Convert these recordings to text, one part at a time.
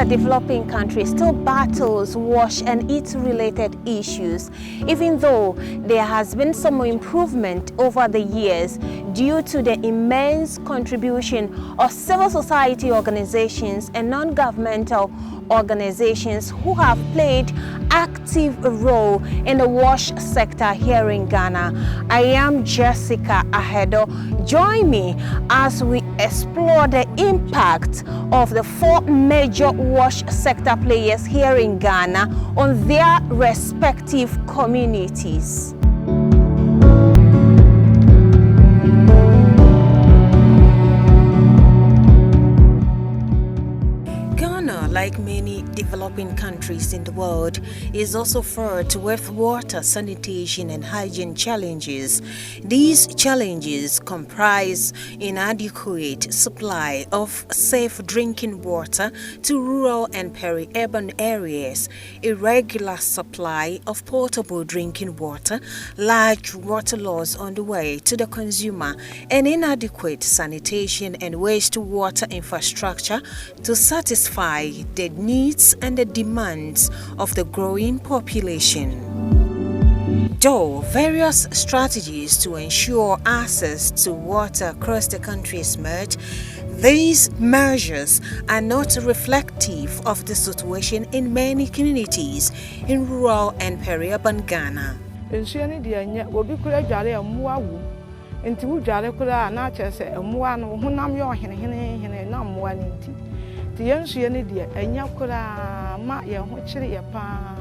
developing country still battles wash and eat-related issues, even though there has been some improvement over the years due to the immense contribution of civil society organizations and non-governmental organizations who have played active role in the wash sector here in Ghana. I am Jessica Ahedor. Join me as we explore the impact of the 4 major wash sector players here in Ghana on their respective communities. Like many developing countries in the world, is also fraught with water, sanitation and hygiene challenges. These challenges comprise inadequate supply of safe drinking water to rural and peri-urban areas, irregular supply of potable drinking water, large water loss on the way to the consumer, and inadequate sanitation and wastewater infrastructure to satisfy the needs and the demands of the growing population. Though various strategies to ensure access to water across the country emerge, these measures are not reflective of the situation in many communities in rural and peri-urban Ghana. The young dear, and Yakura, my young chili pa.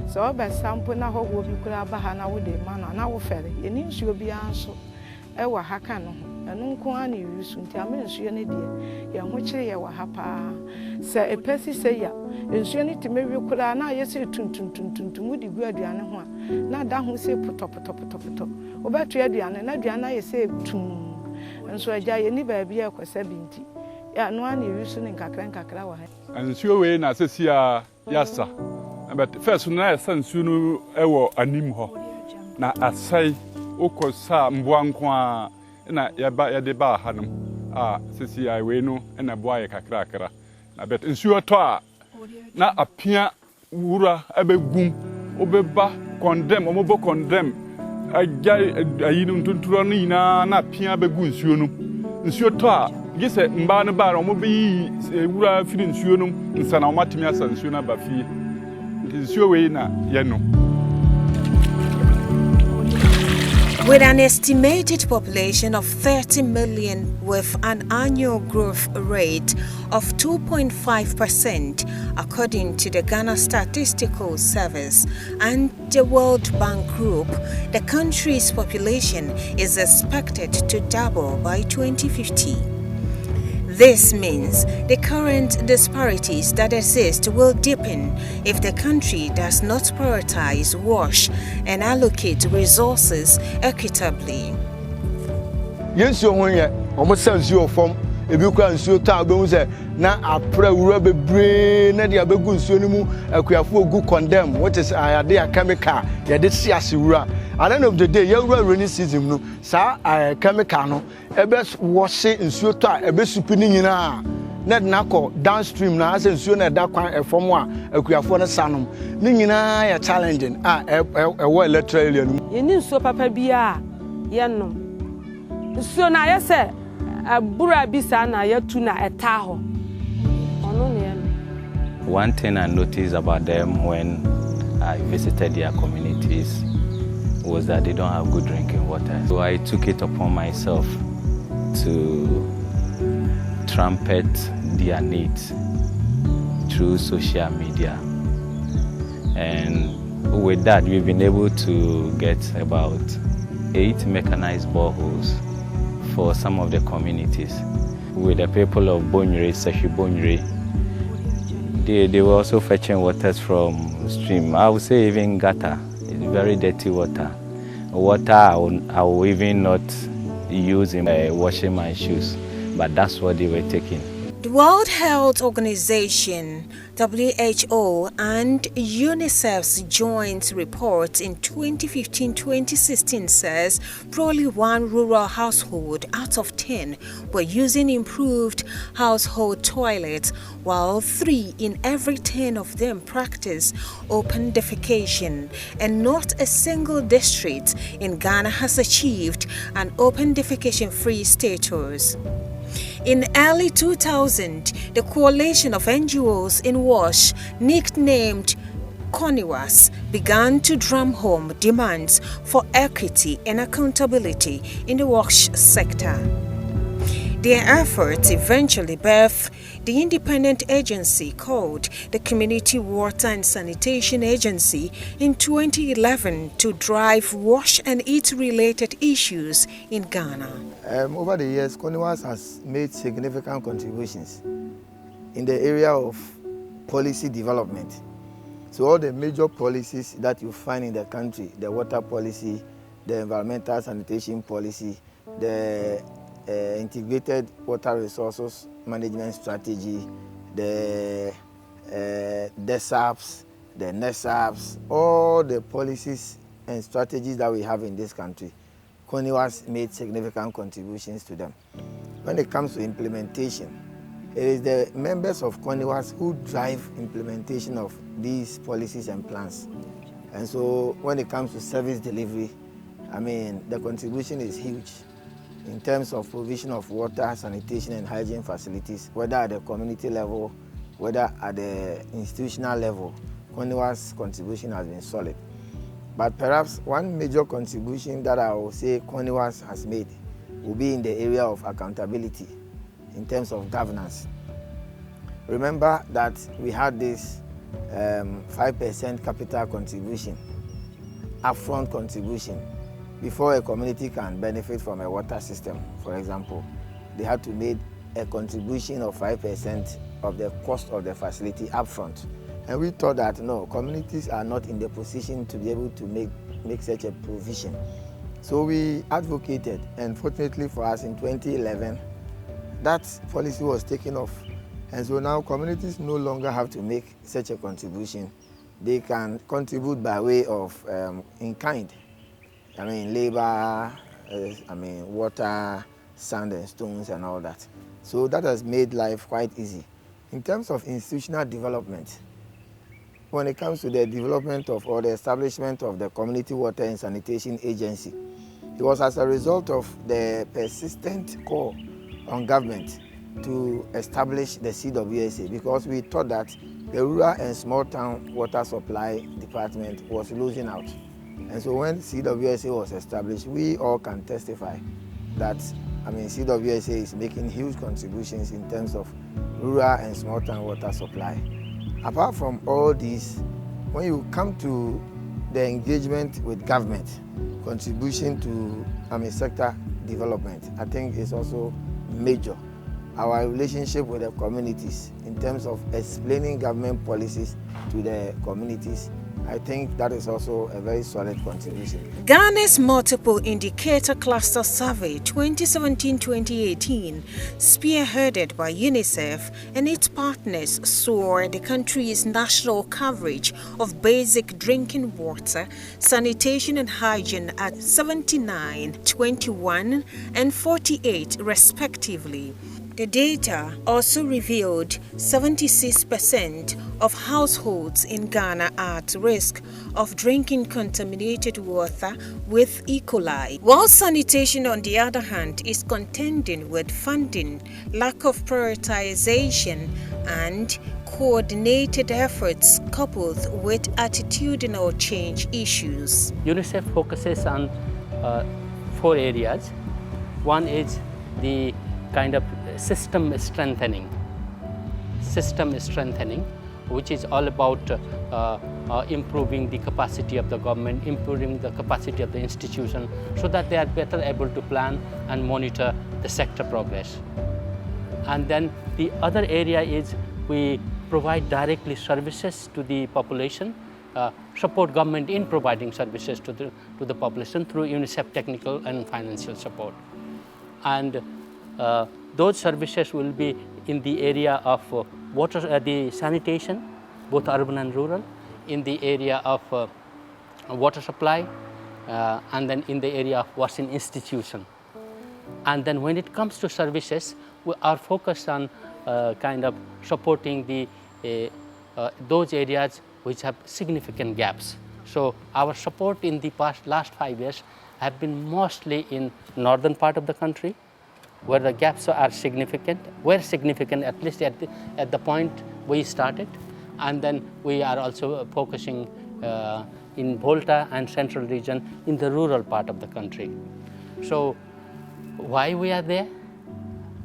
So, by sample now, what will be Bahana with the man on our ferry? You need to be answered. Ewa Hakano, and Unquani, you soon tell me, and dear, young chili, ewa hapa. Say a person say ya, and she need to marry you could now, yes, to moody guardian. Now, down who say put up. About Adriana, and Adriana, you say two. And so I jay any baby, I was 70. No one is using Kakra. And so we na sesia yasa. But first na sansunu ewo anim ho. Na asai okosa mboankwa na ya de ba hanum. Sesia we no na boa ye kakra. Na bet nsuo to a na apia wura abegum obeba condemn omobo condemn agya ayinu ntunturo no nyina na apia abegu nsuo no. Nsuo to a gise mba no ba no bi wura firi nsuo no nsa na omatimi asa nsuo na ba fie nsuo we na ye no. With an estimated population of 30 million with an annual growth rate of 2.5% according to the Ghana Statistical Service and the World Bank Group, the country's population is expected to double by 2050. This means the current disparities that exist will deepen if the country does not prioritize wash and allocate resources equitably. Yes, you almost sense your form. If you can see your say, now I pray rubber brain, and the Abegun Sonimu, a good condemn. What is I idea chemical? Yeah, this is Asura. At the end of the day, you're rainy season, no, sir, I chemical, a best wash it in Suta, a best supinion. Net nako downstream na ase nsuo na da kwan efom a akuafo no sanom ni nyina ya challenging ewo electoral anu yeni nsuo papa bia ye no nsuo na ye se abura bisa na yetu na eta ho ono ne. One thing I noticed about them when I visited their communities was that they don't have good drinking water. So I took it upon myself to trumpet their needs through social media, and with that we've been able to get about 8 mechanized boreholes for some of the communities. With the people of Bonyere, Seshi Bonyere, they were also fetching waters from stream. I would say even gutter. It's very dirty water. Water I will even not use in washing my shoes, but that's what they were taking. The World Health Organization, WHO, and UNICEF's joint report in 2015-2016 says probably one rural household out of 10 were using improved household toilets, while 3 in every 10 of them practice open defecation, and not a single district in Ghana has achieved an open defecation-free status. In early 2000, the coalition of NGOs in WASH, nicknamed CONIWAS, began to drum home demands for equity and accountability in the WASH sector. Their efforts eventually birthed the independent agency called the Community Water and Sanitation Agency in 2011 to drive wash and eat-related issues in Ghana. Over the years, CONIWAS has made significant contributions in the area of policy development. So all the major policies that you find in the country, the water policy, the environmental sanitation policy, the integrated water resources management strategy, the DESAPs, the NESAPs, all the policies and strategies that we have in this country, CONIWAS made significant contributions to them. When it comes to implementation, it is the members of CONIWAS who drive implementation of these policies and plans. And so when it comes to service delivery, the contribution is huge in terms of provision of water, sanitation and hygiene facilities, whether at the community level, whether at the institutional level. CONIWAS' contribution has been solid. But perhaps one major contribution that I will say CONIWAS has made will be in the area of accountability in terms of governance. Remember that we had this 5% capital contribution, upfront contribution. Before a community can benefit from a water system, for example, they had to make a contribution of 5% of the cost of the facility upfront. And we thought that no, communities are not in the position to be able to make such a provision. So we advocated, and fortunately for us in 2011, that policy was taken off. And so now communities no longer have to make such a contribution. They can contribute by way of in kind. Labor, water, sand and stones and all that. So that has made life quite easy. In terms of institutional development, when it comes to the development of or the establishment of the Community Water and Sanitation Agency, it was as a result of the persistent call on government to establish the CWSA, because we thought that the Rural and Small Town Water Supply Department was losing out. And so when CWSA was established, we all can testify that CWSA is making huge contributions in terms of rural and small town water supply. Apart from all these, when you come to the engagement with government, contribution to sector development, I think is also major. Our relationship with the communities in terms of explaining government policies to the communities, I think that is also a very solid contribution. Ghana's Multiple Indicator Cluster Survey 2017-2018, spearheaded by UNICEF and its partners, saw the country's national coverage of basic drinking water, sanitation and hygiene at 79, 21 and 48 respectively. The data also revealed 76% of households in Ghana are at risk of drinking contaminated water with E. coli, while sanitation, on the other hand, is contending with funding, lack of prioritization, and coordinated efforts coupled with attitudinal change issues. UNICEF focuses on 4 areas. One is the kind of system strengthening, which is all about improving the capacity of the government, improving the capacity of the institution, so that they are better able to plan and monitor the sector progress. And then the other area is we provide directly services to the population, support government in providing services to the population through UNICEF technical and financial support. And those services will be in the area of the sanitation, both urban and rural, in the area of water supply, and then in the area of washing institution. And then when it comes to services, we are focused on kind of supporting the those areas which have significant gaps. So our support in the last 5 years have been mostly in northern part of the country, where the gaps are significant, were significant at least at the point we started. And then we are also focusing in Volta and central region in the rural part of the country. So why we are there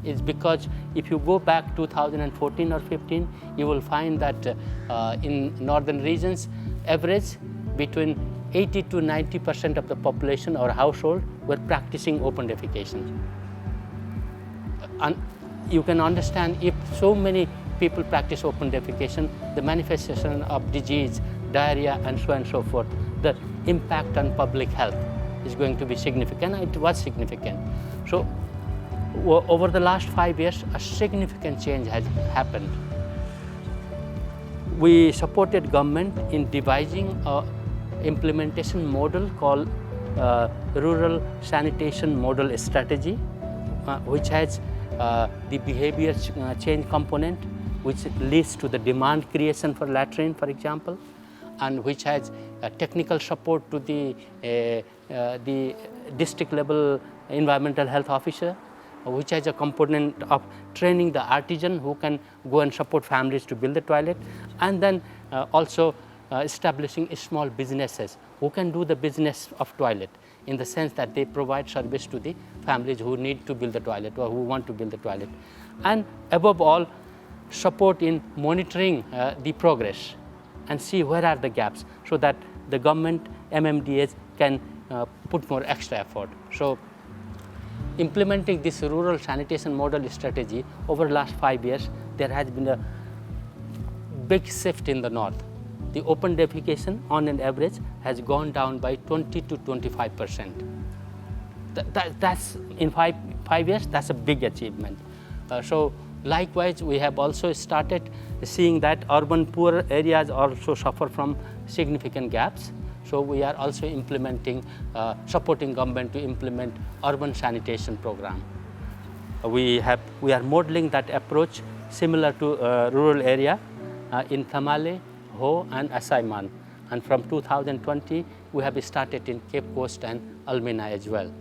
is because if you go back 2014 or 15, you will find that in northern regions, average between 80 to 90% of the population or household were practicing open defecation. And you can understand, if so many people practice open defecation, the manifestation of disease, diarrhea, and so forth, the impact on public health is going to be significant. It was significant. So over the last 5 years, a significant change has happened. We supported government in devising a implementation model called Rural Sanitation Model Strategy, which has the behavior change component, which leads to the demand creation for latrine, for example, and which has technical support to the district level environmental health officer, which has a component of training the artisan who can go and support families to build the toilet, and then also establishing small businesses who can do the business of toilet, in the sense that they provide service to the families who need to build the toilet or who want to build the toilet. And above all, support in monitoring the progress and see where are the gaps, so that the government, MMDAs can put more extra effort. So implementing this rural sanitation model strategy over the last 5 years, there has been a big shift in the north. The open defecation on an average has gone down by 20 to 25%. That's in five years, that's a big achievement. So likewise, we have also started seeing that urban poor areas also suffer from significant gaps. So we are also implementing, supporting government to implement urban sanitation program. We are modeling that approach similar to rural area in Tamale, Ho, and Asaiman. And from 2020, we have started in Cape Coast and Almina as well.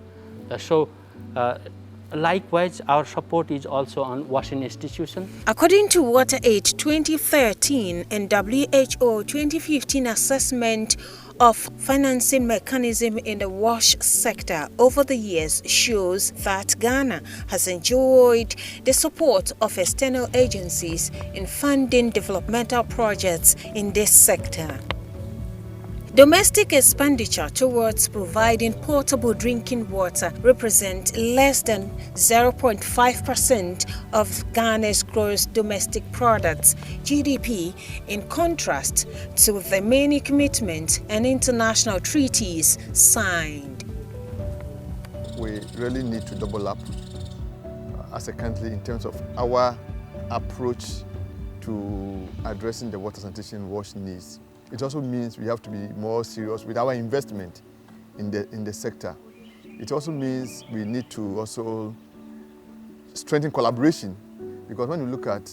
Likewise, our support is also on washing institutions. According to WaterAid 2013 and WHO 2015 assessment of financing mechanism in the wash sector over the years shows that Ghana has enjoyed the support of external agencies in funding developmental projects in this sector. Domestic expenditure towards providing potable drinking water represents less than 0.5% of Ghana's gross domestic products (GDP), in contrast to the many commitments and international treaties signed. We really need to double up as a country in terms of our approach to addressing the water sanitation wash needs. It also means we have to be more serious with our investment in the sector. It also means we need to also strengthen collaboration, because when you look at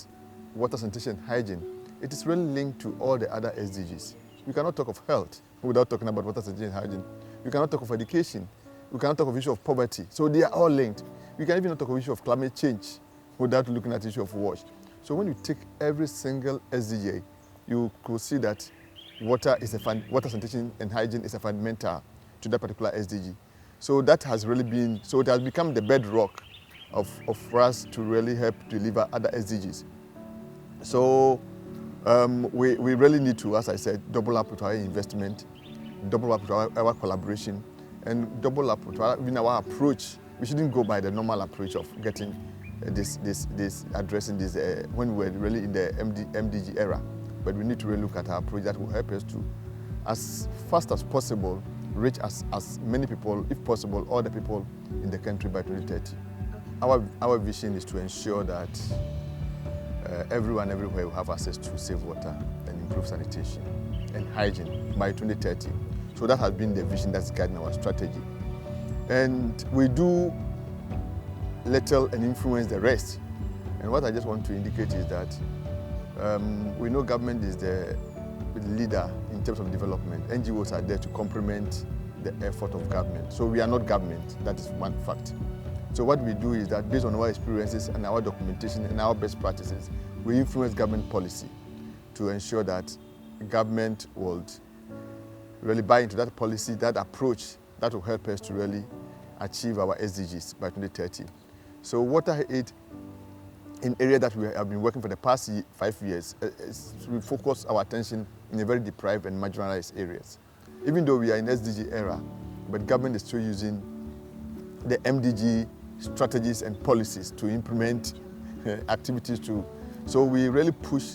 water sanitation hygiene, it is really linked to all the other SDGs. We cannot talk of health without talking about water sanitation hygiene. We cannot talk of education. We cannot talk of the issue of poverty. So they are all linked. We can even not talk of the issue of climate change without looking at the issue of wash. So when you take every single SDG, you could see that water sanitation and hygiene is a fundamental to that particular SDG. So that has really been, so it has become the bedrock for us to really help deliver other SDGs. So we really need to, as I said, double up with our investment, double up with our collaboration, and double up with our approach. We shouldn't go by the normal approach of getting addressing this when we're really in the MDG era. But we need to really look at our approach that will help us to, as fast as possible, reach as many people, if possible, all the people in the country by 2030. Our vision is to ensure that everyone everywhere will have access to safe water and improved sanitation and hygiene by 2030. So that has been the vision that's guiding our strategy. And we do little and influence the rest. And what I just want to indicate is that we know government is the leader in terms of development. NGOs are there to complement the effort of government. So we are not government, that is one fact. So what we do is that based on our experiences and our documentation and our best practices, we influence government policy to ensure that government will really buy into that policy, that approach that will help us to really achieve our SDGs by 2030. So water aid in area that we have been working for the past 5 years, we focus our attention in a very deprived and marginalized areas. Even though we are in SDG era, but government is still using the MDG strategies and policies to implement activities to. So we really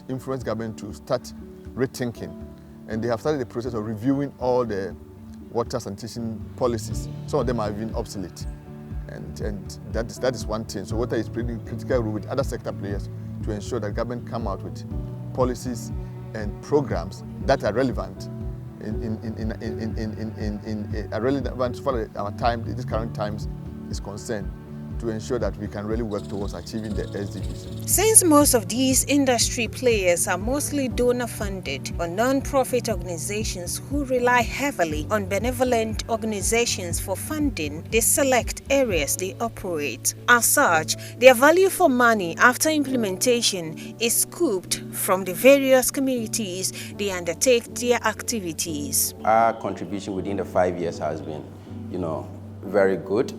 influence government to start rethinking. And they have started the process of reviewing all the water sanitation policies. Some of them are even obsolete. And that is one thing. So water is playing a critical role with other sector players to ensure that government come out with policies and programs that are relevant relevant for our time, this current times is concerned, to ensure that we can really work towards achieving the SDGs. Since most of these industry players are mostly donor-funded or non-profit organizations who rely heavily on benevolent organizations for funding, they select areas they operate. As such, their value for money after implementation is scooped from the various communities they undertake their activities. Our contribution within the 5 years has been, very good.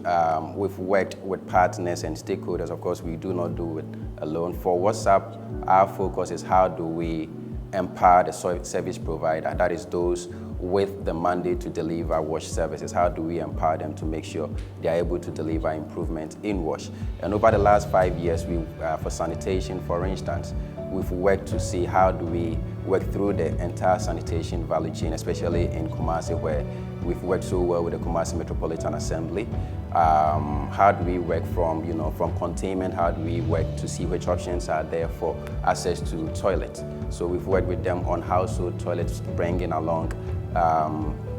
We've worked with partners and stakeholders. Of course, we do not do it alone. For WhatsApp, our focus is how do we empower the service provider, that is those with the mandate to deliver WASH services. How do we empower them to make sure they are able to deliver improvement in WASH? And over the last 5 years, for sanitation, for instance, we've worked to see how do we work through the entire sanitation value chain, especially in Kumasi, where we've worked so well with the Kumasi Metropolitan Assembly. How do we work from containment? How do we work to see which options are there for access to toilets? So we've worked with them on household toilets, bringing along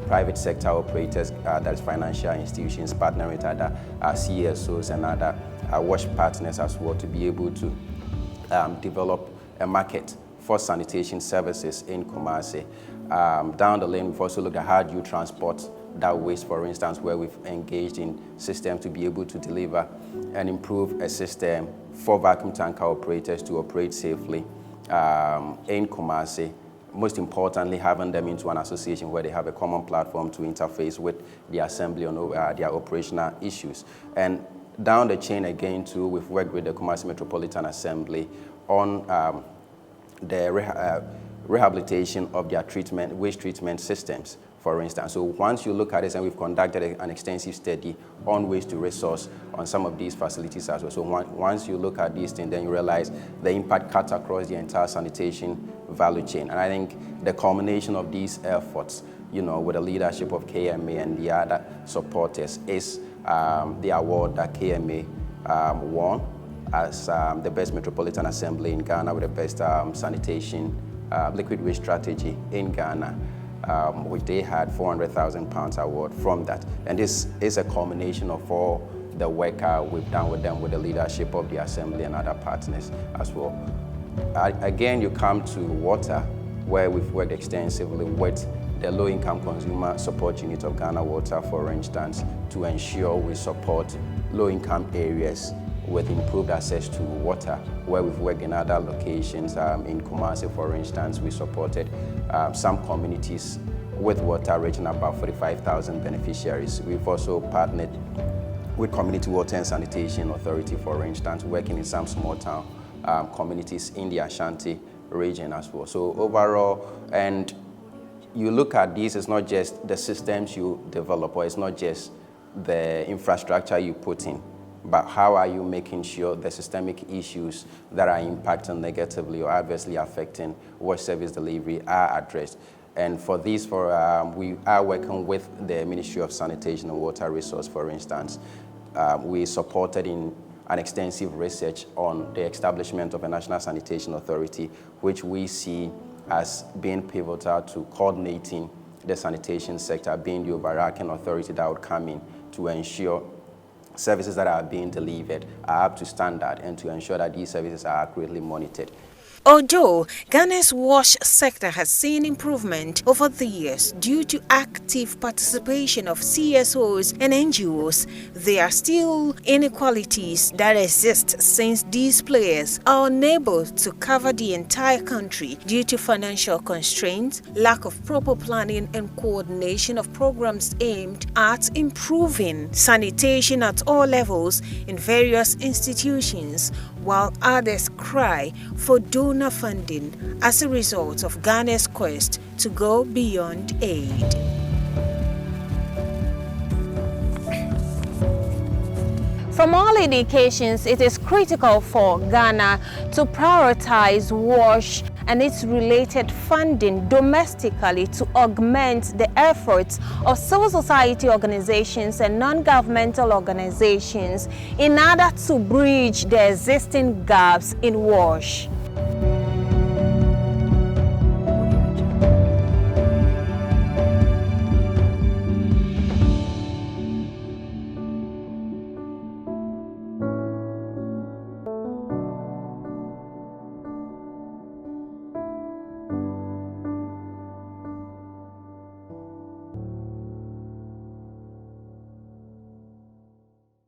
private sector operators, that is financial institutions, partnering with other CSOs and other WASH partners as well, to be able to develop a market for sanitation services in Kumasi. Down the lane, we've also looked at how do you transport that waste, for instance, where we've engaged in systems to be able to deliver and improve a system for vacuum tanker operators to operate safely in Kumasi. Most importantly, having them into an association where they have a common platform to interface with the assembly on their operational issues. And down the chain again too, we've worked with the Kumasi Metropolitan Assembly on the rehabilitation of their waste treatment systems, for instance. So once you look at this, and we've conducted an extensive study on waste to resource on some of these facilities as well. So once you look at these things, then you realize the impact cuts across the entire sanitation value chain. And I think the culmination of these efforts, with the leadership of KMA and the other supporters, is the award that KMA won as the best metropolitan assembly in Ghana with the best sanitation liquid waste strategy in Ghana, which they had £400,000 award from that. And this is a culmination of all the work we've done with them, with the leadership of the assembly and other partners as well. Again, you come to water, where we've worked extensively with the low-income consumer support unit of Ghana Water, for instance, to ensure we support low-income areas with improved access to water, where we've worked in other locations. In Kumasi, for instance, we supported some communities with water, reaching about 45,000 beneficiaries. We've also partnered with Community Water and Sanitation Authority, for instance, working in some small town communities in the Ashanti region as well. So overall, and you look at this, it's not just the systems you develop, or it's not just the infrastructure you put in, but how are you making sure the systemic issues that are impacting negatively or adversely affecting wash service delivery are addressed. And for this, we are working with the Ministry of Sanitation and Water Resource, for instance. We supported in an extensive research on the establishment of a National Sanitation Authority, which we see as being pivotal to coordinating the sanitation sector, being the overarching authority that would come in to ensure services that are being delivered are up to standard and to ensure that these services are accurately monitored. Although Ghana's wash sector has seen improvement over the years due to active participation of CSOs and NGOs, there are still inequalities that exist since these players are unable to cover the entire country due to financial constraints, lack of proper planning and coordination of programs aimed at improving sanitation at all levels in various institutions, while others cry for donor funding as a result of Ghana's quest to go beyond aid. From all indications, it is critical for Ghana to prioritize WASH and its related funding domestically to augment the efforts of civil society organizations and non-governmental organizations in order to bridge the existing gaps in WASH.